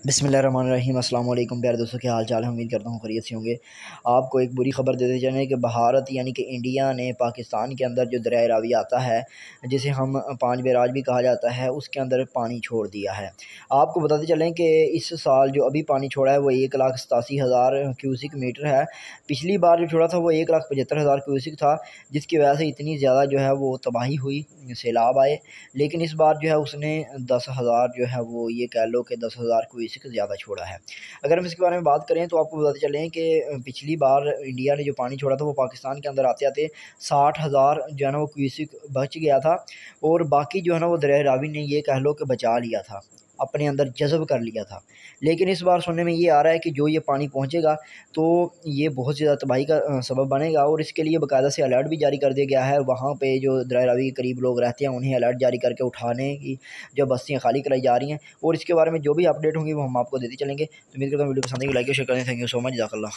बिस्मिल्लाहिर्रहमानिर्रहीम। अस्सलाम वालेकुम प्यारे दोस्तों, क्या हाल चाल है। उम्मीद करता हूँ खैरियत से होंगे। आपको एक बुरी खबर देते चलें कि भारत यानी कि इंडिया ने पाकिस्तान के अंदर जो दरिया रावी आता है, जिसे हम पांच बैराज भी कहा जाता है, उसके अंदर पानी छोड़ दिया है। आपको बताते चलें कि इस साल जो अभी पानी छोड़ा है वो 1,87,000 क्यूसिक मीटर है। पिछली बार जो छोड़ा था वो 1,75,000 क्यूसिक था, जिसकी वजह से इतनी ज़्यादा जो है वो तबाही हुई, सैलाब आए। लेकिन इस बार जो है उसने 10,000 जो है वो ये कह लो कि 10,000 क्यूसिक ज़्यादा छोड़ा है। अगर हम इसके बारे में बात करें तो आपको बताते चलें कि पिछली बार इंडिया ने जो पानी छोड़ा था वो पाकिस्तान के अंदर आते-आते 60,000 जो है ना वो क्यूसिक बच गया था, और बाकी जो है ना वो दरिया रावी ने ये कह लो कि बचा लिया था, अपने अंदर जज़ब कर लिया था। लेकिन इस बार सुनने में ये आ रहा है कि जो ये पानी पहुँचेगा तो ये बहुत ज़्यादा तबाही का सबब बनेगा, और इसके लिए बाकायदा से अलर्ट भी जारी कर दिया गया है। वहाँ पे जो दरिया रावी के करीब लोग रहते हैं उन्हें अलर्ट जारी करके उठाने की जो बस्तियाँ खाली कराई जा रही हैं, और इसके बारे में जो भी अपडेट होंगी वो हम आपको देते चलेंगे। तो उम्मीद करता हूँ वीडियो पसंद आएगी, लाइक और शेयर करें। थैंक यू सो मच, जज़ाकल्लाह।